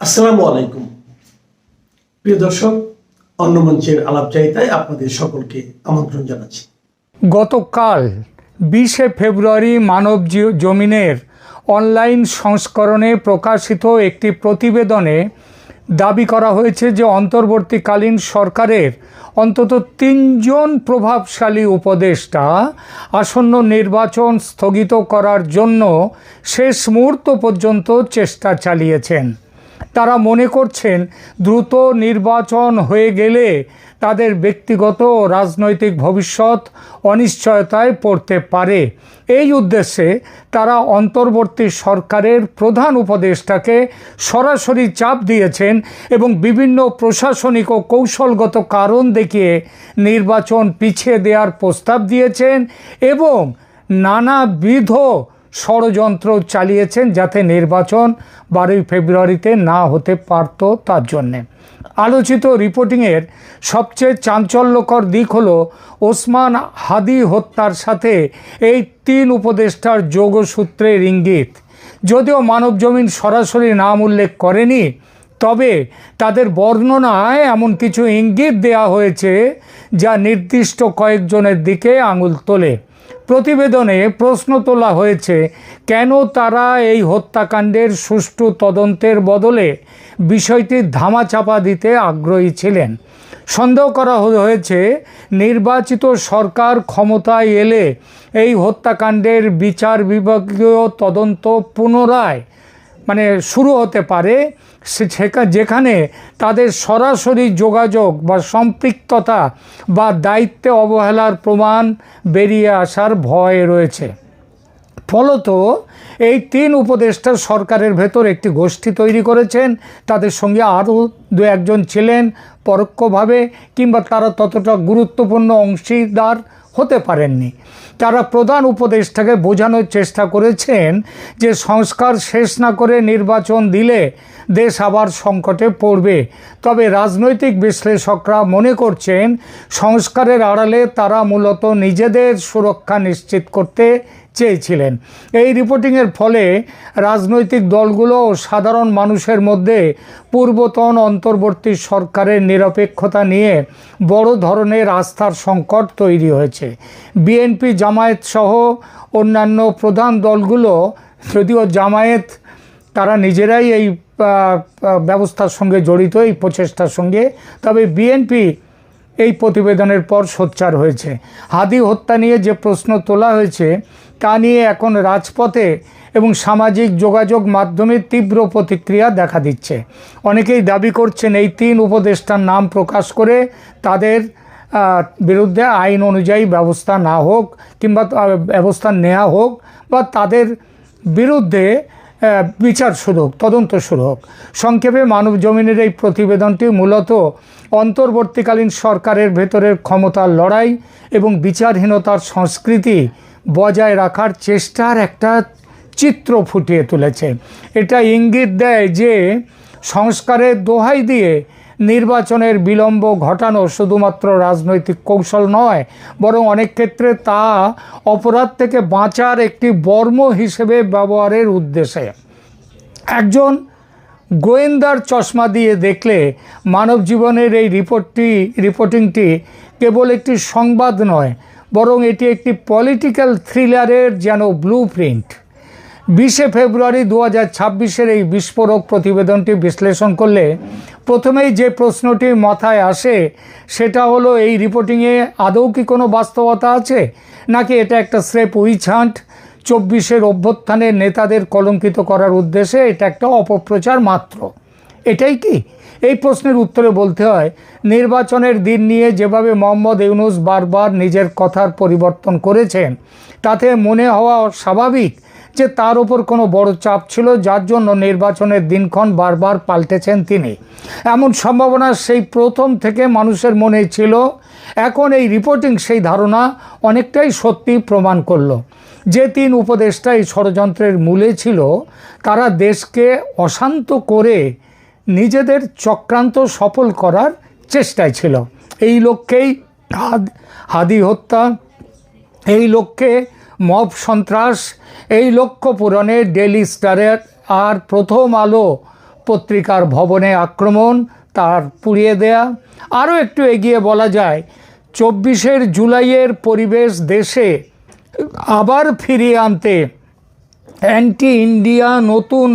আসসালামু আলাইকুম প্রিয় দর্শক, অন্য মঞ্চের আলাপচারিতায় আপনাদের সকলকে আমন্ত্রণ জানাচ্ছি। গতকাল 20শে ফেব্রুয়ারি মানব জমিনের অনলাইন সংস্করণে প্রকাশিত একটি প্রতিবেদনে দাবি করা হয়েছে যে অন্তর্বর্তীকালীন সরকারের অন্তত 3 জন প্রভাবশালী উপদেষ্টা আসন্ন নির্বাচন স্থগিত করার জন্য শেষ মুহূর্ত পর্যন্ত চেষ্টা চালিয়েছেন। তারা মনে করছেন দ্রুত নির্বাচন হয়ে গেলে তাদের ব্যক্তিগত ও রাজনৈতিক ভবিষ্যৎ অনিশ্চয়তায় পড়তে পারে। এই উদ্দেশ্যে তারা অন্তর্বর্তী সরকারের প্রধান উপদেষ্টাকে সরাসরি চাপ দিয়েছেন এবং বিভিন্ন প্রশাসনিক ও কৌশলগত কারণ দেখিয়ে নির্বাচন পিছিয়ে দেওয়ার প্রস্তাব দিয়েছেন এবং নানাবিধ ষড়যন্ত্র চালিয়েছেন যাতে নির্বাচন 12 ফেব্রুয়ারিতে না হতে পারত তার জন্যে। আলোচিত রিপোর্টিংয়ের সবচেয়ে চাঞ্চল্যকর দিক হলো ওসমান হাদি হত্যার সাথে এই 3 উপদেষ্টার যোগসূত্রের ইঙ্গিত। যদিও মানবজমিন সরাসরি নাম উল্লেখ করেনি, তবে তাদের বর্ণনায় এমন কিছু ইঙ্গিত দেওয়া হয়েছে যা নির্দিষ্ট কয়েকজনের দিকে আঙুল তোলে। প্রতিবেদনে প্রশ্ন তোলা হয়েছে কেন তারা এই হত্যাকাণ্ডের সুষ্ঠু তদন্তের বদলে বিষয়টি ধামাচাপা দিতে আগ্রহী ছিলেন। সন্দেহ করা হয়েছে নির্বাচিত সরকার ক্ষমতায় এলে এই হত্যাকাণ্ডের বিচার বিভাগীয় তদন্ত পুনরায় শুরু হতে পারে, যেখানে তাদের সরাসরি যোগাযোগ বা সম্পৃক্ততা বা দায়িত্বে অবহেলার প্রমাণ বেরিয়ে আসার ভয় রয়েছে। ফলত এই 3 উপদেষ্টা সরকারের ভেতর একটি গোষ্ঠী তৈরি করেছেন। তাদের সঙ্গে আরও 2-1 ছিলেন পরোক্ষভাবে, কিংবা তারা ততটা গুরুত্বপূর্ণ অংশীদার হতে পারেননি। তারা প্রধান উপদেষ্টাকে বোঝানোর চেষ্টা করেছেন যে সংস্কার শেষ না করে নির্বাচন দিলে দেশ আবার সংকটে পড়বে। তবে রাজনৈতিক বিশ্লেষকরা মনে করছেন সংস্কারের আড়ালে তারা মূলত নিজেদের সুরক্ষা নিশ্চিত করতে চেয়েছিলেন। এই রিপোর্টিংয়ের ফলে রাজনৈতিক দলগুলো ও সাধারণ মানুষের মধ্যে পূর্বতন অন্তর্বর্তী সরকারের নিরপেক্ষতা নিয়ে বড় ধরনের আস্থার সংকট তৈরি হয়েছে। বিএনপি, জামায়াত সহ অন্যান্য প্রধান দলগুলো, যদিও জামায়াত তারা নিজেরাই এই ব্যবস্থার সঙ্গে জড়িত, এই প্রচেষ্টার সঙ্গে, তবে বিএনপি এই প্রতিবেদনের পর সোচ্চার হয়েছে। হাদি হত্যা নিয়ে যে প্রশ্ন তোলা হয়েছে তা নিয়ে এখন রাজপথে এবং সামাজিক যোগাযোগ মাধ্যমে তীব্র প্রতিক্রিয়া দেখা দিচ্ছে। অনেকেই দাবি করছেন এই 3 উপদেষ্টার নাম প্রকাশ করে তাদের বিরুদ্ধে আইন অনুযায়ী ব্যবস্থা না হোক, কিংবা ব্যবস্থা নেওয়া হোক, বা তাদের বিরুদ্ধে বিচার শুরু হোক, তদন্ত শুরু হোক। সংক্ষেপে মানবজমিনের এই প্রতিবেদনটি মূলত অন্তর্বর্তীকালীন সরকারের ভেতরের ক্ষমতার লড়াই এবং বিচারহীনতার সংস্কৃতি বজায় রাখার চেষ্টার একটা চিত্র ফুটিয়ে তুলেছে। এটা ইঙ্গিত দেয় যে সংস্কারের দোহাই দিয়ে নির্বাচনের বিলম্ব ঘটানো শুধুমাত্র রাজনৈতিক কৌশল নয়, বরং অনেক ক্ষেত্রে তা অপরাধ থেকে বাঁচার একটি বর্ম হিসেবে ব্যবহারের উদ্দেশ্যে। একজন গোয়েন্দার চশমা দিয়ে দেখলে মানব জীবনের এই রিপোর্টিংটি কেবল একটি সংবাদ নয়, বরং এটি একটি পলিটিক্যাল থ্রিলারের যেন ব্লু প্রিন্ট। 20শে ফেব্রুয়ারি 2026-এর এই বিস্ফোরক প্রতিবেদনটি বিশ্লেষণ করলে প্রথমেই যে প্রশ্নটি মাথায় আসে সেটা হলো, এই রিপোর্টিংয়ে আদৌ কি কোনো বাস্তবতা আছে, নাকি এটা একটা স্রেফ উইচ হান্ট? 24-এর অভ্যুত্থানের নেতাদের কলঙ্কিত করার উদ্দেশ্যে এটা একটা অপপ্রচার মাত্র। এটাই কি? এই প্রশ্নের উত্তরে বলতে হয়, নির্বাচনের দিন নিয়ে যেভাবে মোহাম্মদ ইউনূস বারবার নিজের কথার পরিবর্তন করেছেন, তাতে মনে হওয়া স্বাভাবিক যে তার উপর কোনো বড় চাপ ছিল, যার জন্য নির্বাচনের দিনক্ষণ বারবার পাল্টেছেন তিনি। এমন সম্ভাবনা সেই প্রথম থেকে মানুষের মনে ছিল। এখন এই রিপোর্টিং সেই ধারণা অনেকটাই সত্যি প্রমাণ করল। যে 3 উপদেষ্টা এই ষড়যন্ত্রের মূলে ছিল, তারা দেশকে অশান্ত করে নিজেদের চক্রান্ত সফল করার চেষ্টায় ছিল। এই লক্ষ্যেই হাদি হত্যা, এই লক্ষ্যে মব সন্ত্রাস, এই লক্ষ্য পূরণে ডেইলি স্টারের আর প্রথম আলো পত্রিকার ভবনে আক্রমণ, তার পুড়িয়ে দেয়া। আরও একটু এগিয়ে বলা যায় 24 জুলাইয়ের পরিবেশ দেশে আবার ফিরিয়ে আনতে অ্যান্টি ইন্ডিয়া নতুন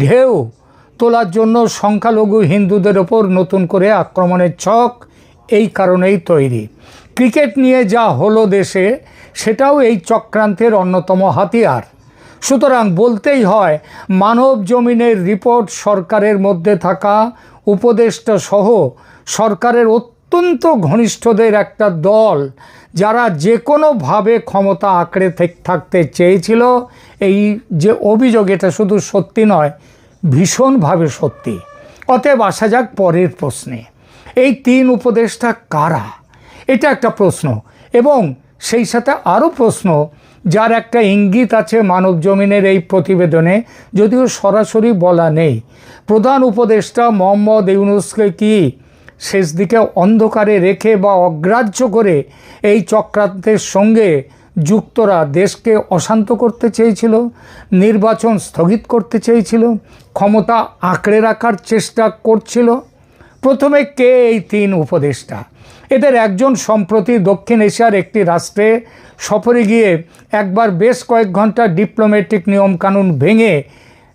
ঢেউ তোলার জন্য সংখ্যালঘু হিন্দুদের ওপর নতুন করে আক্রমণের ছক এই কারণেই তৈরি। ক্রিকেট নিয়ে যা হলো দেশে, সেটাও এই চক্রান্তের অন্যতম হাতিয়ার। সুতরাং বলতেই হয়, মানব জমিনের রিপোর্ট সরকারের মধ্যে থাকা উপদেষ্টা সহ সরকারের অত্যন্ত ঘনিষ্ঠদের একটা দল, যারা যে কোনোভাবে ক্ষমতা আঁকড়ে থাকতে চেয়েছিল। এই যে অভিযোগ, এটা শুধু সত্যি নয়, ভীষণভাবে সত্যি। অতএব আসা যাক পরের প্রশ্নে। এই 3 উপদেষ্টা কারা? এটা একটা প্রশ্ন, এবং সেই সাথে আরও প্রশ্ন যার একটা ইঙ্গিত আছে মানব জমিনের এই প্রতিবেদনে, যদিও সরাসরি বলা নেই। প্রধান উপদেষ্টা মোহাম্মদ ইউনূসকে কি শেষ দিকে অন্ধকারে রেখে বা অগ্রাহ্য করে এই চক্রান্তের সঙ্গে যুক্তরা দেশকে অশান্ত করতে চেয়েছিল, নির্বাচন স্থগিত করতে চেয়েছিল, ক্ষমতা আঁকড়ে রাখার চেষ্টা করছিল? প্রথমে কে এই 3 উপদেষ্টা? এদের একজন সম্প্রতি দক্ষিণ এশিয়ার একটি রাষ্ট্রে সফরে গিয়ে একবার বেশ কয়েক ঘন্টা ডিপ্লোম্যাটিক নিয়মকানুন ভেঙে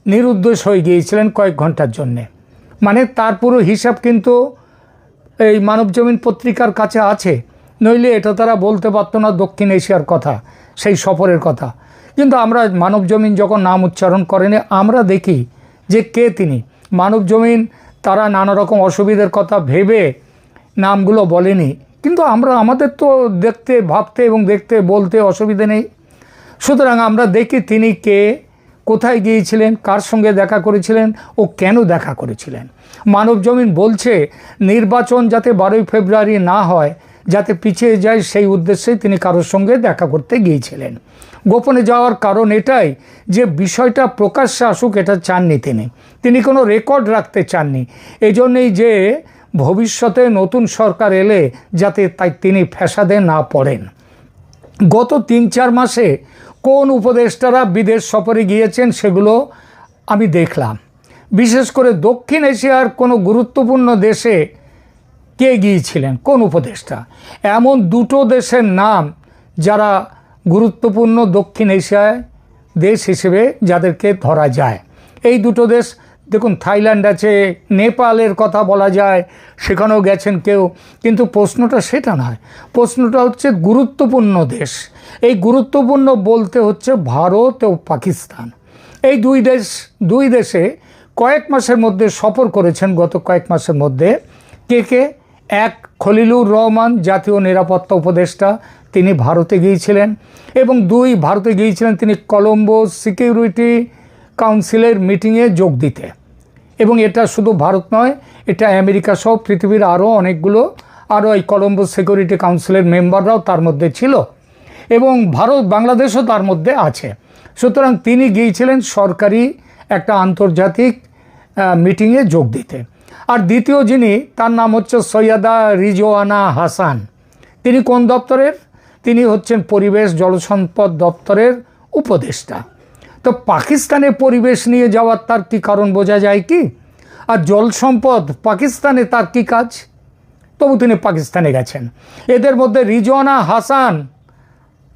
নিরুদ্দেশ হয়ে গিয়েছিলেন কয়েক ঘন্টার জন্যে। মানে তার পুরো হিসাব কিন্তু এই মানবজমিন পত্রিকার কাছে আছে, নইলে এটা তারা বলতে পারতো না দক্ষিণ এশিয়ার কথা, সেই সফরের কথা। কিন্তু আমরা মানবজমিন যখন নাম উচ্চারণ করেনি, আমরা দেখি যে কে তিনি। মানবজমিন তারা নানা রকম অসুবিধার কথা ভেবে নামগুলো বলেনি, কিন্তু আমাদের তো দেখতে, ভাবতে এবং দেখতে, বলতে অসুবিধে নেই। সুতরাং আমরা দেখি তিনি কে, কোথায় গিয়েছিলেন, কার সঙ্গে দেখা করেছিলেন ও কেন দেখা করেছিলেন। মানবজমিন বলছে নির্বাচন যাতে 12 ফেব্রুয়ারি না হয়, যাতে পিছিয়ে যায়, সেই উদ্দেশ্যেই তিনি কারোর সঙ্গে দেখা করতে গিয়েছিলেন। গোপনে যাওয়ার কারণ এটাই যে বিষয়টা প্রকাশ্যে আসুক, এটা চাননি তিনি কোনো রেকর্ড রাখতে চাননি। এই জন্যেই যে ভবিষ্যতে নতুন সরকার এলে যাতে তিনি ফ্যাসাদে না পড়েন। গত 3-4 মাসে কোন উপদেষ্টারা বিদেশ সফরে গিয়েছেন সেগুলো আমি দেখলাম। বিশেষ করে দক্ষিণ এশিয়ার কোনো গুরুত্বপূর্ণ দেশে কে গিয়েছিলেন, কোন উপদেষ্টা? এমন 2টো দেশের নাম যারা গুরুত্বপূর্ণ দক্ষিণ এশিয়ায় দেশ হিসেবে যাদেরকে ধরা যায়। এই 2টো দেশ দেখুন, থাইল্যান্ড আছে, নেপালের কথা বলা যায়, সেখানেও গেছেন কেউ। কিন্তু প্রশ্নটা সেটা নয়, প্রশ্নটা হচ্ছে গুরুত্বপূর্ণ দেশ। এই গুরুত্বপূর্ণ বলতে হচ্ছে ভারত ও পাকিস্তান। এই দুই দেশে কয়েক মাসের মধ্যে সফর করেছেন, গত কয়েক মাসের মধ্যে। কে? এক, খলিলুর রহমান, জাতীয় নিরাপত্তা উপদেষ্টা, তিনি ভারতে গিয়েছিলেন। এবং 2, ভারতে গিয়েছিলেন তিনি কলম্বো সিকিউরিটি কাউন্সিলের মিটিংয়ে যোগ দিতে। এবং এটা শুধু ভারত নয়, এটা আমেরিকা সহ পৃথিবীর আরও এই কলম্বো সিকিউরিটি কাউন্সিলের মেম্বাররাও তার মধ্যে ছিল, এবং বাংলাদেশও তার মধ্যে আছে। সুতরাং তিনি গিয়েছিলেন সরকারি একটা আন্তর্জাতিক মিটিংয়ে যোগ দিতে। আর দ্বিতীয় যিনি, তার নাম হচ্ছে সৈয়দা রিজওয়ানা হাসান। তিনি কোন দপ্তরের? তিনি হচ্ছেন পরিবেশ জলসম্পদ দপ্তরের উপদেষ্টা। তো পাকিস্তানে পরিবেশ নিয়ে যাওয়ার তার কী কারণ বোঝা যায় কি? আর জল সম্পদ পাকিস্তানে তার কী কাজ? তবু তিনি পাকিস্তানে গেছেন। এদের মধ্যে রিজওয়ানা হাসান,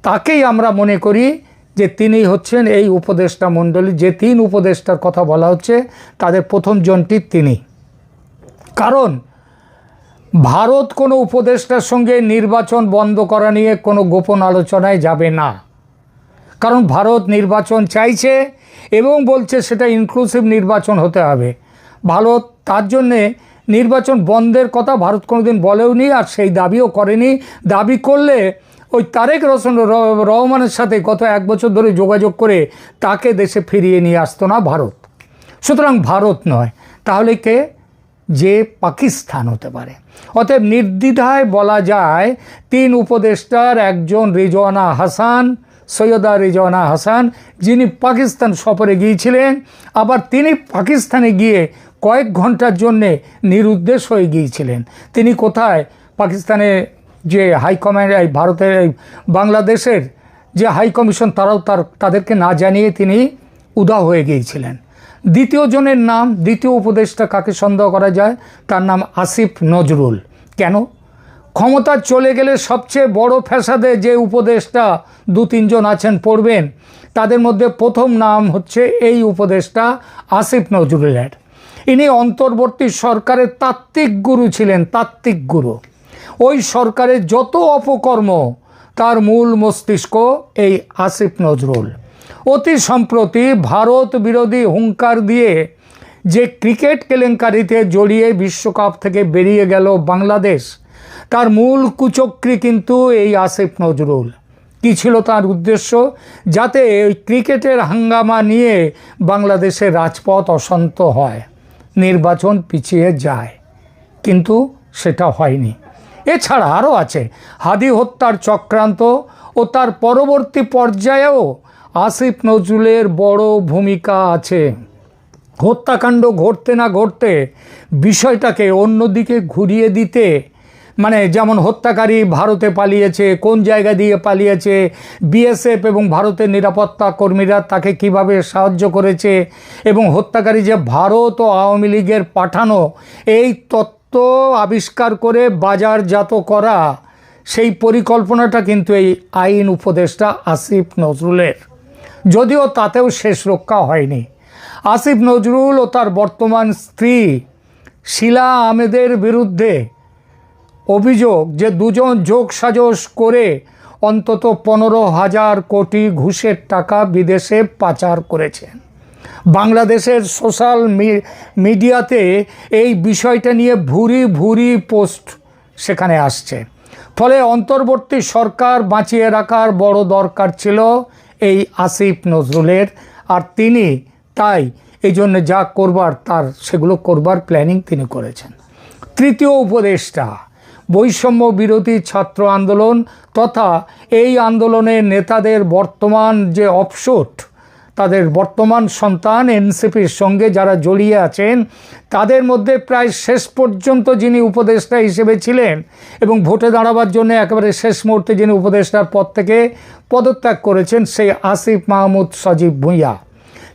তাকেই আমরা মনে করি যে তিনি হচ্ছেন এই উপদেষ্টা মণ্ডলী, যে 3 উপদেষ্টার কথা বলা হচ্ছে তাদের প্রথম জনটি তিনি। কারণ ভারত কোনো উপদেষ্টার সঙ্গে নির্বাচন বন্ধ করা নিয়ে কোনো গোপন আলোচনায় যাবে না। কারণ ভারত নির্বাচন চাইছে এবং বলছে সেটা ইনক্লুসিভ নির্বাচন হতে হবে। ভারত তার জন্যে নির্বাচন বন্ধের কথা ভারত কোনোদিন বলেওনি, আর সেই দাবিও করেনি। দাবি করলে ওই তারেক রহমানের সাথে গত 1 বছর ধরে যোগাযোগ করে তাকে দেশে ফিরিয়ে নিয়ে আসতো না ভারত। সুতরাং ভারত নয়, তাহলে কে? যে পাকিস্তান হতে পারে। অতএব নির্দ্বিধায় বলা যায় 3 উপদেষ্টার একজন রিজওয়ানা হাসান, সৈয়দা রিজওয়ানা হাসান, যিনি পাকিস্তান সফরে গিয়েছিলেন। আবার তিনি পাকিস্তানে গিয়ে কয়েক ঘন্টার জন্যে নিরুদ্দেশ হয়ে গিয়েছিলেন। তিনি কোথায়? পাকিস্তানে যে হাইকমান্ড, ভারতের বাংলাদেশের যে হাই কমিশন, তারাও তাদেরকে না জানিয়ে তিনি উধাও হয়ে গিয়েছিলেন। দ্বিতীয় জনের নাম, দ্বিতীয় উপদেষ্টা কাকে সন্দেহ করা যায়? তার নাম আসিফ নজরুল। কেন? ক্ষমতা চলে গেলে সবচেয়ে বড় ফ্যাসাদে যে উপদেষ্টা 2-3 জন আছেন পড়বেন, তাদের মধ্যে প্রথম নাম হচ্ছে এই উপদেষ্টা আসিফ নজরুলের। ইনি অন্তর্বর্তী সরকারের তাত্ত্বিক গুরু ছিলেন, তাত্ত্বিক গুরু। ওই সরকারের যত অপকর্ম তার মূল মস্তিষ্ক এই আসিফ নজরুল। অতি সম্প্রতি ভারত বিরোধী হুঙ্কার দিয়ে যে ক্রিকেট কেলেঙ্কারিতে জড়িয়ে বিশ্বকাপ থেকে বেরিয়ে গেল বাংলাদেশ, তার মূল কুচক্রী কিন্তু এই আসিফ নজরুল। কী ছিল তার উদ্দেশ্য? যাতে ওই ক্রিকেটের হাঙ্গামা নিয়ে বাংলাদেশের রাজপথ অশান্ত হয়, নির্বাচন পিছিয়ে যায়, কিন্তু সেটা হয়নি। এছাড়া আরও আছে হাদি হত্যার চক্রান্ত, ও তার পরবর্তী পর্যায়েও আসিফ নজরুলের বড় ভূমিকা আছে। হত্যাকাণ্ড ঘটতে না ঘটতে বিষয়টাকে অন্যদিকে ঘুরিয়ে দিতে, মানে যেমন হত্যাকারী ভারতে পালিয়েছে, কোন জায়গা দিয়ে পালিয়েছে, বিএসএফ এবং ভারতের নিরাপত্তা কর্মীরা তাকে কিভাবে সাহায্য করেছে, এবং হত্যাকারী যে ভারত ও আওয়ামী লীগের পাঠানো, এই তত্ত্ব আবিষ্কার করে বাজারজাত করা, সেই পরিকল্পনাটা কিন্তু এই আইন উপদেষ্টা আসিফ নজরুলের। যদিও তাতেও শেষ রক্ষা হয়নি। আসিফ নজরুল ও তার বর্তমান স্ত্রী শিলা আহমেদের বিরুদ্ধে অভিযোগ যে দুজন যোগসাজশ করে অন্তত 15,000 কোটি ঘুষের টাকা বিদেশে পাচার করেছেন। বাংলাদেশের সোশ্যাল মিডিয়াতে এই বিষয়টা নিয়ে ভুরি ভুরি পোস্ট সেখানে আসছে। ফলে অন্তর্বর্তী সরকার বাঁচিয়ে রাখার বড় দরকার ছিল এই আসিফ নজরুলের, আর তিনি তাই এই জন্য যা করবার তার সেগুলো করবার প্ল্যানিং তিনি করেছেন। তৃতীয় উপদেষ্টা বৈষম্য বিরোধী ছাত্র আন্দোলন তথা এই আন্দোলনের নেতাদের বর্তমান যে অফশুট, তাদের বর্তমান সন্তান এনসিপির সঙ্গে যারা জড়িয়ে আছেন, তাদের মধ্যে প্রায় শেষ পর্যন্ত যিনি উপদেষ্টা হিসেবে ছিলেন এবং ভোটে দাঁড়াবার জন্য একেবারে শেষ মুহূর্তে যিনি উপদেষ্টার পদ থেকে পদত্যাগ করেছেন, সেই আসিফ মাহমুদ সজীব ভুঁইয়া।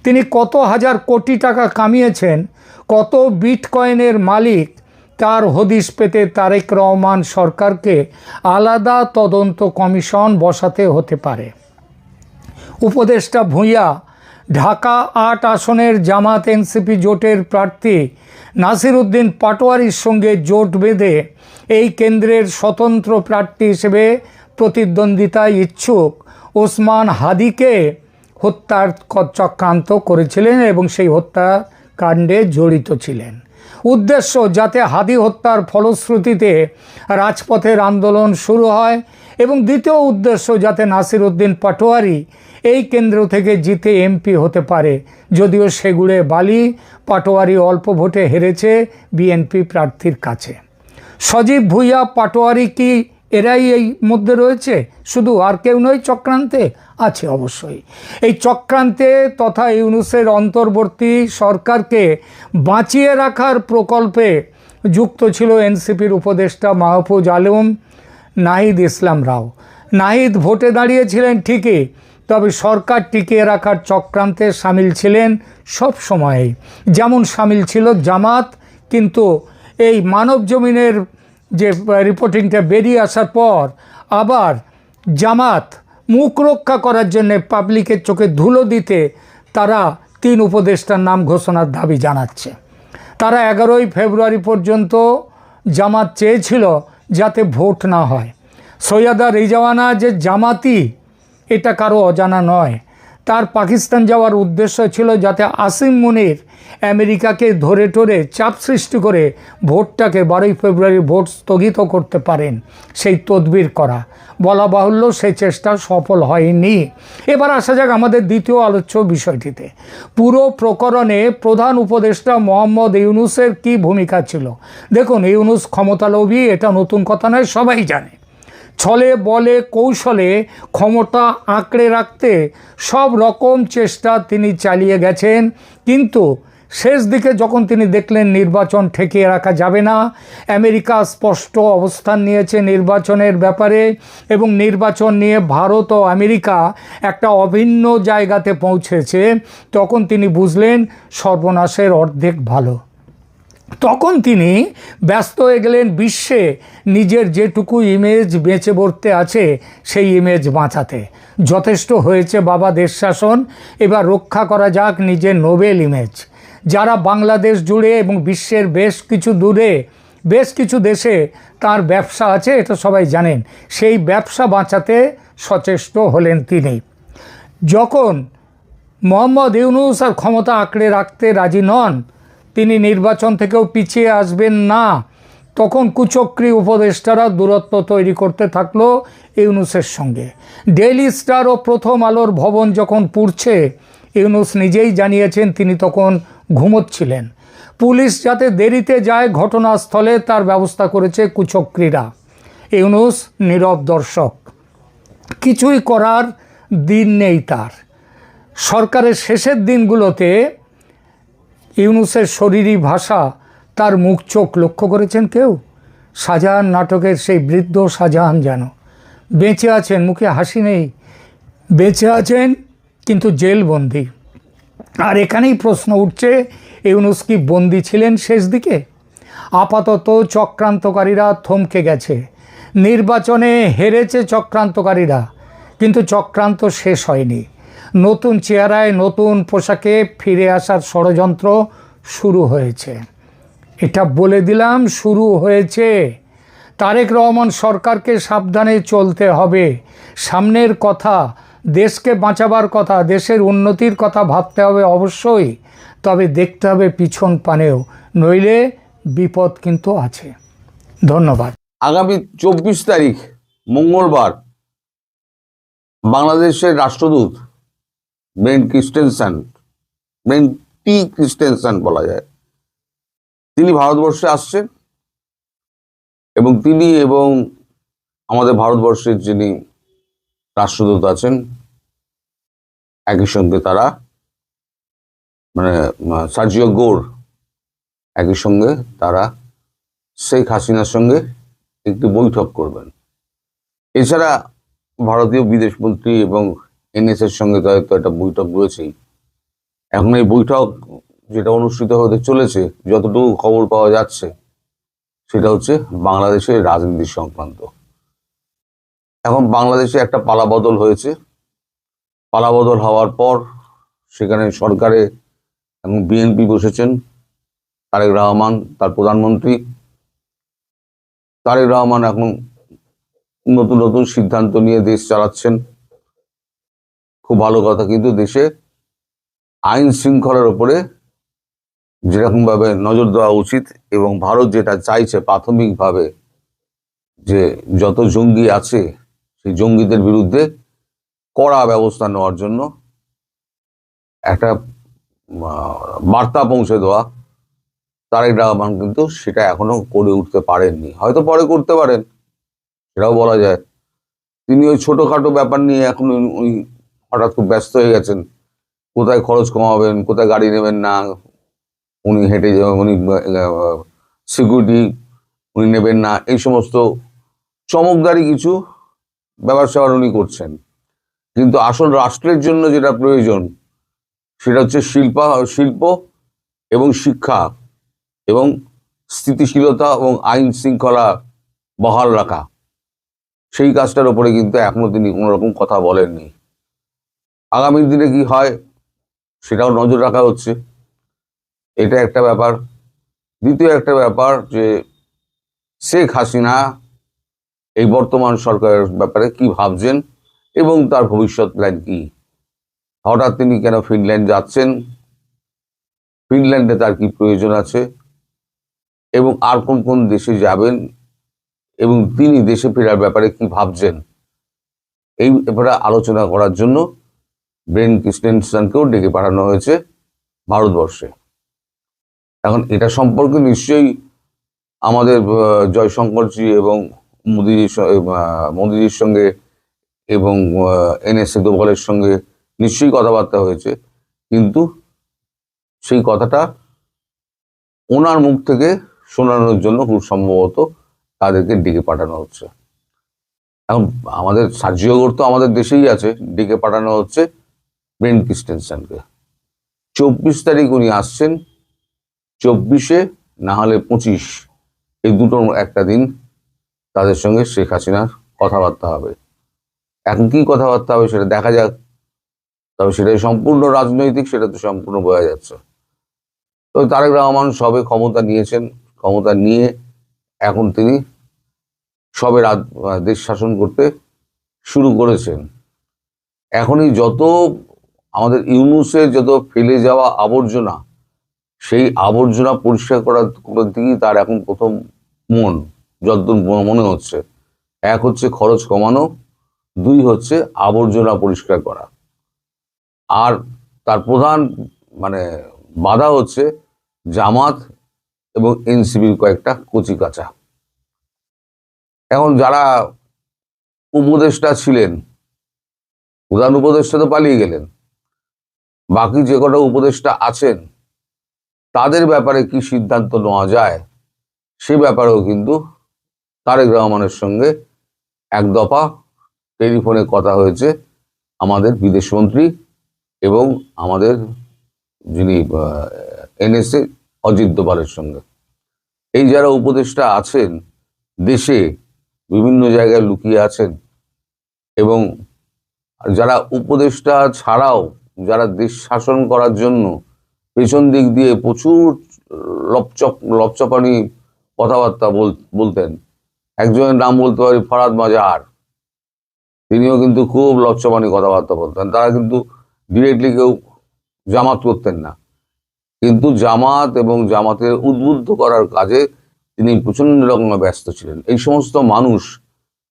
তিনি কত হাজার কোটি টাকা কামিয়েছেন, কত বিটকয়েনের মালিক, তার হদিশ পেতে তারেক রহমান সরকারকে আলাদা তদন্ত কমিশন বসাতে হতে পারে। উপদেষ্টা ভুঁইয়া ঢাকা 8 আসনের জামাত এনসিপি জোটের প্রার্থী নাসির উদ্দিন পাটোয়ারির সঙ্গে জোট বেঁধে এই কেন্দ্রের স্বতন্ত্র প্রার্থী হিসেবে প্রতিদ্বন্দ্বিতায় ইচ্ছুক ওসমান হাদিকে হত্যার চক্রান্ত করেছিলেন এবং সেই হত্যাকাণ্ডে জড়িত ছিলেন। উদ্দেশ্য যাতে হাদি হত্যার ফলশ্রুতিতে রাজপথের আন্দোলন শুরু হয়, এবং দ্বিতীয় উদ্দেশ্য যাতে নাসির উদ্দিন পাটোয়ারি এই কেন্দ্র থেকে জিতে এমপি হতে পারে। যদিও সেগুড়ে বালি, পাটোয়ারি অল্প ভোটে হেরেছে বিএনপি প্রার্থীর কাছে। সজীব ভুঁইয়া, পাটোয়ারি কি এরাই এই মধ্যে রয়েছে? শুধু আর কেউ নয় চক্রান্তে? আছে অবশ্যই। এই চক্রান্তে তথা ইউনূসের অন্তর্বর্তী সরকারকে বাঁচিয়ে রাখার প্রকল্পে যুক্ত ছিল এনসিপির উপদেষ্টা মাহফুজ আলম, নাহিদ ইসলাম রাও। নাহিদ ভোটে দাঁড়িয়েছিলেন ঠিকই, তবে সরকার টিকিয়ে রাখার চক্রান্তে সামিল ছিলেন সব সময়েই। যেমন সামিল ছিল জামাত, কিন্তু এই মানব জমিনের যে রিপোর্টিংটা বেরিয়ে আসার পর আবার জামাত মুখ রক্ষা করার জন্য পাবলিকের চোখে ধুলো দিতে তারা 3 উপদেষ্টার নাম ঘোষণার দাবি জানাচ্ছে। তারা 11ই ফেব্রুয়ারি পর্যন্ত জামাত চেয়েছিল যাতে ভোট না হয়। সৈয়দা রিজওয়ানা যে জামাতি এটা কারো অজানা নয়। তার পাকিস্তান যাওয়ার উদ্দেশ্য ছিল যাতে আসিম মুনির আমেরিকাকে ধরে টরে চাপ সৃষ্টি করে ভোটটাকে 12ই ফেব্রুয়ারি ভোট স্থগিত করতে পারেন, সেই তদবির করা। বলা বাহুল্য সেই চেষ্টা সফল হয়নি। এবার আসা যাক আমাদের দ্বিতীয় আলোচ্য বিষয়টিতে। পুরো প্রকরণে প্রধান উপদেষ্টা মোহাম্মদ ইউনূসের কী ভূমিকা ছিল? দেখুন, ইউনূস ক্ষমতালোভী, এটা নতুন কথা নয়, সবাই জানে। ছলে বলে কৌশলে ক্ষমতা আঁকড়ে রাখতে সব রকম চেষ্টা তিনি চালিয়ে গেছেন, কিন্তু শেষ দিকে যখন তিনি দেখলেন নির্বাচন ঠেকিয়ে রাখা যাবে না, আমেরিকা স্পষ্ট অবস্থান নিয়েছে নির্বাচনের ব্যাপারে এবং নির্বাচন নিয়ে ভারত ও আমেরিকা একটা অভিন্ন জায়গাতে পৌঁছেছে, তখন তিনি বুঝলেন সর্বনাশের অর্ধেক ভালো। তখন তিনি ব্যস্ত হয়ে গেলেন বিশ্বে নিজের যেটুকু ইমেজ বেঁচে বর্তে আছে সেই ইমেজ বাঁচাতে। যথেষ্ট হয়েছে বাবা দেশ শাসন, এবার রক্ষা করা যাক নিজের নোবেল ইমেজ। যারা বাংলাদেশ জুড়ে এবং বিশ্বের বেশ কিছু দেশে তার ব্যবসা আছে, এটা সবাই জানেন, সেই ব্যবসা বাঁচাতে সচেষ্ট হলেন তিনি। যখন মোহাম্মদ ইউনূস আর ক্ষমতা আঁকড়ে রাখতে রাজি নন, তিনি নির্বাচন থেকেও পিছিয়ে আসবেন না, তখন কুচক্রী উপদেষ্টারা দূরত্ব তৈরি করতে থাকলো ইউনূসের সঙ্গে। ডেইলি স্টার ও প্রথম আলোর ভবন যখন পুড়ছে, ইউনূস নিজেই জানিয়েছেন তিনি তখন ঘুমোচ্ছিলেন। পুলিশ যাতে দেরিতে যায় ঘটনাস্থলে তার ব্যবস্থা করেছে কুচক্রীরা। ইউনূস নীরব দর্শক, কিছুই করার দিন নেই তার। সরকারের শেষের দিনগুলোতে ইউনূসের শরীরী ভাষা, তার মুখ চোখ লক্ষ্য করেছেন কেউ? শাহজাহান নাটকের সেই বৃদ্ধ শাহজাহান যেন বেঁচে আছেন, মুখে হাসি নেই, বেঁচে আছেন কিন্তু জেলবন্দি। আর এখানেই প্রশ্ন উঠছে, ইউনূস কি বন্দি ছিলেন শেষ দিকে? আপাতত চক্রান্তকারীরা থমকে গেছে। নির্বাচনে হেরেছে চক্রান্তকারীরা, কিন্তু চক্রান্ত শেষ হয়নি। নতুন চেহারায় নতুন পোশাকে ফিরে আসার ষড়যন্ত্র শুরু হয়েছে। এটা বলে দিলাম, শুরু হয়েছে। তারেক রহমান সরকারকে সাবধানে চলতে হবে। সামনের কথা, দেশকে বাঁচাবার কথা, দেশের উন্নতির কথা ভাবতে হবে অবশ্যই, তবে দেখতে হবে পিছন পানেও, নইলে বিপদ কিন্তু আছে। ধন্যবাদ। আগামী 24 তারিখ মঙ্গলবার বাংলাদেশের রাষ্ট্রদূত ব্রেন্ট ক্রিস্টেনসেন বলা যায়, তিনি ভারতবর্ষে আসছেন এবং তিনি এবং আমাদের ভারতবর্ষের যিনি রাষ্ট্রদূত আছেন, একই সঙ্গে তারা সার্জিও গোর, একই সঙ্গে তারা শেখ হাসিনার সঙ্গে একটি বৈঠক করবেন। এছাড়া ভারতীয় বিদেশমন্ত্রী এবং এনএসের সঙ্গে তো একটা বৈঠক রয়েছেই। এখন এই বৈঠক যেটা অনুষ্ঠিত হতে চলেছে, যতটুকু খবর পাওয়া যাচ্ছে, সেটা হচ্ছে বাংলাদেশের রাজনীতি সংক্রান্ত। এখন বাংলাদেশে একটা পালাবদল হয়েছে। পালাবদল হওয়ার পর সেখানে সরকারে এবং বিএনপি বসেছেন। তারেক রহমান, তার প্রধানমন্ত্রী তারেক রহমান এখন নতুন নতুন সিদ্ধান্ত নিয়ে দেশ চালাচ্ছেন, খুব ভালো কথা। কিন্তু দেশে আইন শৃঙ্খলার উপরে যেরকমভাবে নজর দেওয়া উচিত এবং ভারত যেটা চাইছে প্রাথমিকভাবে, যে যত জঙ্গি আছে সেই জঙ্গিদের বিরুদ্ধে কড়া ব্যবস্থা নেওয়ার জন্য একটা বার্তা পৌঁছে দেওয়া, তারেক রহমান কিন্তু সেটা এখনো করে উঠতে পারেননি। হয়তো পরে করতে পারেন, সেটাও বলা যায়। তিনি ওই ছোটখাটো ব্যাপার নিয়ে এখন উনি হঠাৎ খুব ব্যস্ত হয়ে গেছেন। কোথায় খরচ কমাবেন, কোথায় গাড়ি নেবেন না, উনি হেঁটে উনি সিকিউরিটি উনি নেবেন না, এই সমস্ত চমকদারি কিছু ব্যাপার স্যাপার উনি করছেন। কিন্তু আসল রাষ্ট্রের জন্য যেটা প্রয়োজন, সেটা হচ্ছে শিল্প এবং শিক্ষা এবং স্থিতিশীলতা এবং আইন শৃঙ্খলা বহাল রাখা। সেই কাজটার উপরে কিন্তু এখনো তিনি কোনো রকম কথা বলেননি। আগামী দিনে কি হয় সেটাও নজর রাখা হচ্ছে, এটা একটা ব্যাপার। দ্বিতীয় একটা ব্যাপার যে শেখ হাসিনা এই বর্তমান সরকারের ব্যাপারে কি ভাবছেন এবং তার ভবিষ্যৎ প্ল্যান কি। হঠাৎ তিনি কেন ফিনল্যান্ড যাচ্ছেন, ফিনল্যান্ডে তার কি প্রয়োজন আছে এবং আর কোন কোন দেশে যাবেন এবং তিনি দেশে ফেরার ব্যাপারে কি ভাবছেন, এই ব্যাপারে আলোচনা করার জন্য ব্রেন্ট ক্রিস্টেনসেনকেও ডেকে পাঠানো হয়েছে ভারতবর্ষে। এখন এটা সম্পর্কে নিশ্চয়ই আমাদের জয়শঙ্করজি এবং মোদিজির সঙ্গে এবং এনএসএ দোভালের সঙ্গে নিশ্চয়ই কথাবার্তা হয়েছে, কিন্তু সেই কথাটা ওনার মুখ থেকে শোনানোর জন্য খুব সম্ভবত তাদেরকে ডেকে পাঠানো হচ্ছে। এখন আমাদের সার্জিওগর তো আমাদের দেশেই আছে, ডেকে পাঠানো হচ্ছে ব্রেন ক্রিস্টেনসেনকে। 24 তারিখ উনি আসছেন, 24-এ না হলে 25, এই দুটোর একটা দিন তাদের সঙ্গে শেখ হাসিনার কথাবার্তা হবে। এখন কি কথাবার্তা হবে সেটা দেখা যাক, তবে সেটাই সম্পূর্ণ রাজনৈতিক, সেটা তো সম্পূর্ণ বোঝা যাচ্ছে। তো তারেক রহমান সবে ক্ষমতা নিয়েছেন, ক্ষমতা নিয়ে এখন তিনি সবে দেশ শাসন করতে শুরু করেছেন। এখনই যত আমাদের ইউনূসের যত ফেলে যাওয়া আবর্জনা, সেই আবর্জনা পরিষ্কার করার দিকেই তার এখন প্রথম মন, যতদূর মনে হচ্ছে। এক হচ্ছে খরচ কমানো, 2 হচ্ছে আবর্জনা পরিষ্কার করা। আর তার প্রধান বাধা হচ্ছে জামাত এবং এনসিপির কয়েকটা কচি কাঁচা। এখন যারা উপদেষ্টা ছিলেন, প্রধান উপদেষ্টা তো পালিয়ে গেলেন, বাকি যে কটা উপদেষ্টা আছেন তাদের ব্যাপারে কি সিদ্ধান্ত নেওয়া যায় সে ব্যাপারেও কিন্তু তারেক রহমানের সঙ্গে এক দফা টেলিফোনে কথা হয়েছে আমাদের বিদেশমন্ত্রী এবং আমাদের যিনি এনএসএ অজিত দোভালের সঙ্গে। এই যারা উপদেষ্টা আছেন দেশে বিভিন্ন জায়গায় লুকিয়ে আছেন, এবং যারা উপদেষ্টা ছাড়াও যারা দেশ শাসন করার জন্য পেছন দিক দিয়ে প্রচুর লপচপানি কথাবার্তা বলতেন, একজনের নাম বলতে পারি ফরহাদ মাজাহার, তিনিও কিন্তু খুব লপচপানি কথাবার্তা বলতেন। তারা কিন্তু ডিরেক্টলি কেউ জামাত করতেন না, কিন্তু জামাত এবং জামাতের উদ্বুদ্ধ করার কাজে তিনি প্রচন্ড রকমের ব্যস্ত ছিলেন। এই সমস্ত মানুষ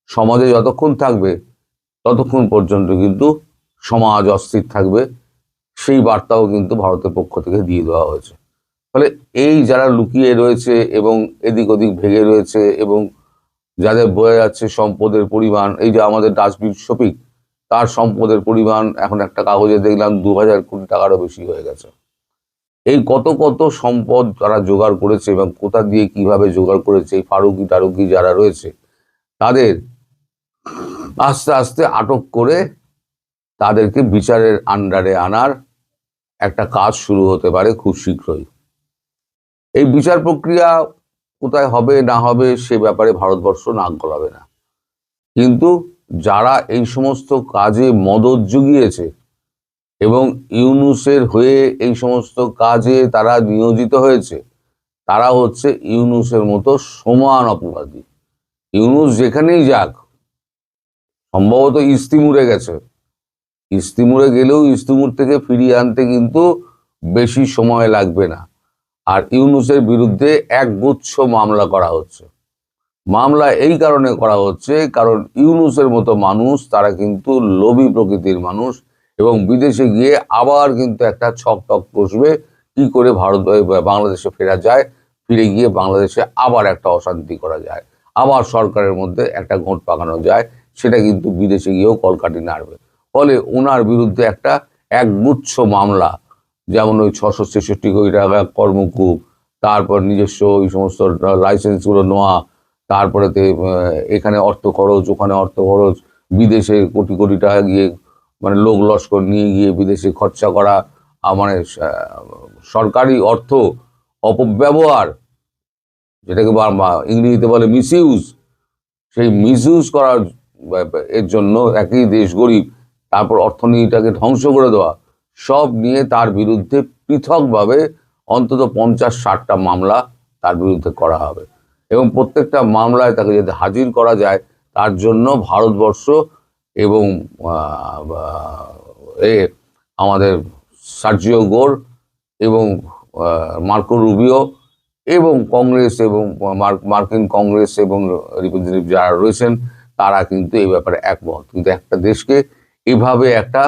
সমাজে যতক্ষণ থাকবে ততক্ষণ পর্যন্ত কিন্তু সমাজ অস্থির থাকবে, সেই বার্তাও কিন্তু ভারতের পক্ষ থেকে দিয়ে দেওয়া হয়েছে। ফলে এই যারা লুকিয়ে রয়েছে এবং এদিক ওদিক ভেঙে রয়েছে এবং যাদের বোঝা যাচ্ছে সম্পদের পরিমাণ, এই যে আমাদের ডাস্টবিন শফিক, তার সম্পদের পরিমাণ এখন একটা কাগজে দেখলাম 2000 কোটি টাকারও বেশি হয়ে গেছে। এই কত কত সম্পদ তারা জোগাড় করেছে এবং কোথা দিয়ে কিভাবে জোগাড় করেছে, এই ফারুকি টারুকি যারা রয়েছে তাদের আস্তে আস্তে আটক করে তাদেরকে বিচারের আন্ডারে আনার একটা কাজ শুরু হতে পারে খুব শীঘ্রই। এই বিচার প্রক্রিয়া কোথায় হবে না হবে সে ব্যাপারে ভারতবর্ষ নাক গলাবে না, কিন্তু যারা এই সমস্ত কাজে মদত জুগিয়েছে এবং ইউনূসের হয়ে এই সমস্ত কাজে তারা নিয়োজিত হয়েছে, তারা হচ্ছে ইউনূসের মতো সমান অপরাধী। ইউনূস যেখানেই যাক, সম্ভবত ইস্তিমুরে গেছে, ইস্তিমুরে গেলেও ইস্তিমুর থেকে ফিরিয়ে আনতে কিন্তু বেশি সময় লাগবে না। আর ইউনূসের বিরুদ্ধে একগুচ্ছ মামলা করা হচ্ছে। মামলা এই কারণে করা হচ্ছে কারণ ইউনূসের মতো মানুষ তারা কিন্তু লোভী প্রকৃতির মানুষ, এবং বিদেশে গিয়ে আবার কিন্তু একটা ছক কষবে কি করে বাংলাদেশে ফেরা যায়, ফিরে গিয়ে বাংলাদেশে আবার একটা অশান্তি করা যায়, আবার সরকারের মধ্যে একটা ঘোট পাকানো যায়, সেটা কিন্তু বিদেশে গিয়েও কলকাঠি নাড়বে। ফলে ওনার বিরুদ্ধে একটা একগুচ্ছ মামলা, যেমন ওই 666 কোটি টাকা কর্মকূপ, তারপর নিজস্ব ওই সমস্ত লাইসেন্সগুলো নেওয়া, তারপরে এখানে অর্থ খরচ, ওখানে অর্থ খরচ, বিদেশে কোটি কোটি টাকা গিয়ে লোক লস্কর নিয়ে গিয়ে বিদেশে খরচা করা, সরকারি অর্থ অপব্যবহার, যেটাকে ইংরেজিতে বলে মিসইউজ, সেই মিসইউজ করার এর জন্য একই দেশ গরিব, তারপর অর্থনীতিটাকে ধ্বংস করে দেওয়া, সব নিয়ে তার বিরুদ্ধে পৃথকভাবে অন্তত 50-60টা মামলা তার বিরুদ্ধে করা হবে, এবং প্রত্যেকটা মামলায় তাকে যাতে হাজির করা যায় তার জন্য ভারতবর্ষ এবং আমাদের সার্জিও গোর এবং মার্কো রুবিও এবং কংগ্রেস এবং মার্কিন কংগ্রেস এবং রিপ্রেজেন্টেটিভ যারা রয়েছেন তারা কিন্তু এই ব্যাপারে একমত। কিন্তু একটা দেশকে এভাবে একটা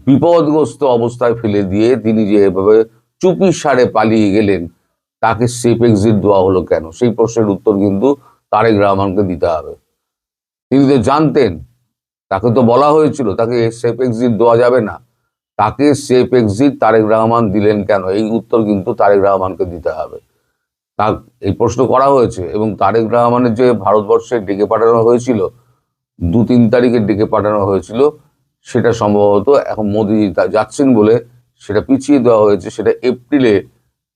বিপদগ্রস্ত অবস্থায় ফেলে দিয়ে তিনি যে এভাবে চুপি সারে পালিয়ে গেলেন, তাকে সেফ এক্সিট দেওয়া হলো কেন, সেই প্রশ্নের উত্তর কিন্তু তারেক রহমানকে দিতে হবে। তিনি তো জানতেন, তাকে তো বলা হয়েছিল তাকে সেফ এক্সিট দেওয়া যাবে না, তাকে সেফ এক্সিট তারেক রহমান দিলেন কেন, এই উত্তর কিন্তু তারেক রহমানকে দিতে হবে। তা এই প্রশ্ন করা হয়েছে, এবং তারেক রহমানের যে ভারতবর্ষে ডেকে পাঠানো হয়েছিল 2-3 তারিখে ডেকে পাঠানো হয়েছিল, সেটা সম্ভবত এখন মোদি যাচ্ছেন বলে সেটা পিছিয়ে দেওয়া হয়েছে। সেটা এপ্রিলে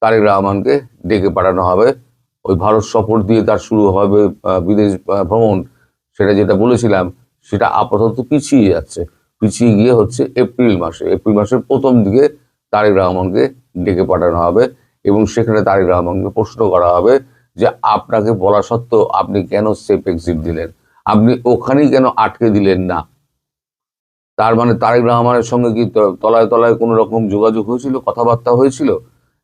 তারেক রহমানকে ডেকে পাঠানো হবে। ওই ভারত সফর দিয়ে তার শুরু হবে বিদেশ ভ্রমণ, সেটা যেটা বলেছিলাম সেটা আপাতত পিছিয়ে যাচ্ছে। পিছিয়ে গিয়ে হচ্ছে এপ্রিল মাসের প্রথম দিকে তারেক রহমানকে ডেকে পাঠানো হবে, এবং সেখানে তারেক রহমানকে প্রশ্ন করা হবে যে আপনাকে বলা সত্ত্বেও আপনি কেন সেফ এক্সিট দিলেন, আপনি ওখানেই কেন আটকে দিলেন না। তার মানে তারেক রহমানের সঙ্গে কি তলায় তলায় কোনো রকম যোগাযোগ হয়েছিল, কথাবার্তা হয়েছিল?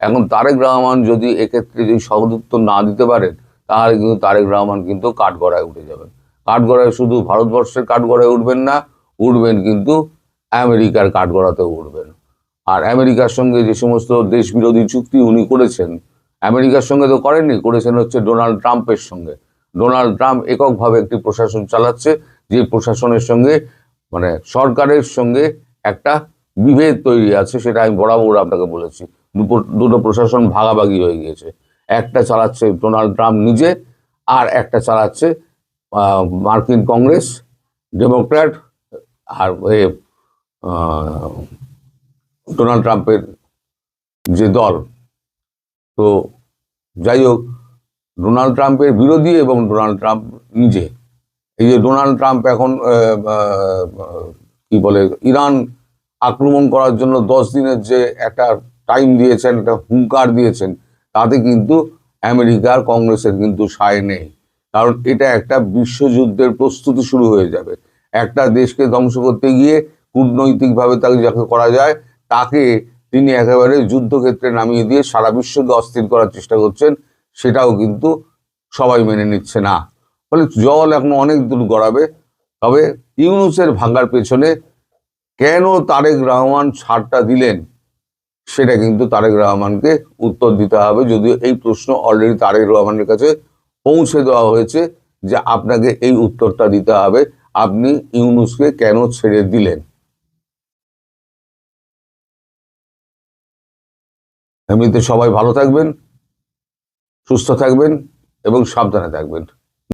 এখন তারেক রহমান যদি এক্ষেত্রে যদি সদুত্তর না দিতে পারেন, তাহলে কিন্তু তারেক রহমান কিন্তু কাঠগড়ায় উঠে যাবেন। কাঠগড়ায় শুধু ভারতবর্ষের কাঠগড়ায় উঠবেন না, উঠবেন কিন্তু আমেরিকার কাঠগড়াতেও উঠবেন। আর আমেরিকার সঙ্গে যে সমস্ত দেশ বিরোধী চুক্তি উনি করেছেন, আমেরিকার সঙ্গে তো করেননি, করেছেন হচ্ছে ডোনাল্ড ট্রাম্পের সঙ্গে। ডোনাল্ড ট্রাম্প এককভাবে একটি প্রশাসন চালাচ্ছে, যে প্রশাসনের সঙ্গে মানে সরকারের সঙ্গে একটা বিভেদ তৈরি আছে। সেটা আমি বরাবর আপনাকে বলেছি, দুটো প্রশাসন ভাগাভাগি হয়ে গিয়েছে। একটা চালাচ্ছে ডোনাল্ড ট্রাম্প নিজে, আর একটা চালাচ্ছে মার্কিন কংগ্রেস, ডেমোক্র্যাট, আর ডোনাল্ড ট্রাম্পের যে দল। তো যাই হোক, ডোনাল্ড ট্রাম্পের বিরোধী এবং ডোনাল্ড ট্রাম্প নিজে। এই যে ডোনাল্ড ট্রাম্প এখন কি বলে, ইরান আক্রমণ করার জন্য 10 দিনের যে একটা টাইম দিয়েছেন, একটা হুঙ্কার দিয়েছেন, তাতে কিন্তু আমেরিকার কংগ্রেসের কিন্তু সায় নেই। কারণ এটা একটা বিশ্বযুদ্ধের প্রস্তুতি শুরু হয়ে যাবে। একটা দেশকে ধ্বংস করতে গিয়ে কূটনৈতিকভাবে তাকে যাকে করা যায়, তাকে তিনি একেবারে যুদ্ধক্ষেত্রে নামিয়ে দিয়ে সারা বিশ্বকে অস্থির করার চেষ্টা করছেন। সেটাও কিন্তু সবাই মেনে নিচ্ছে না। ফলে জল এখন অনেক দূর গড়াবে। তবে ইউনূসের ভাঙার পেছনে কেন তারেক রহমান ছাড়টা দিলেন, সেটা কিন্তু তারেক রহমানকে উত্তর দিতে হবে। যদিও এই প্রশ্ন অলরেডি তারেক রহমানের কাছে পৌঁছে দেওয়া হয়েছে যে আপনাকে এই উত্তরটা দিতে হবে, আপনি ইউনূসকে কেন ছেড়ে দিলেন। এমনিতে সবাই ভালো থাকবেন, সুস্থ থাকবেন এবং সাবধানে থাকবেন।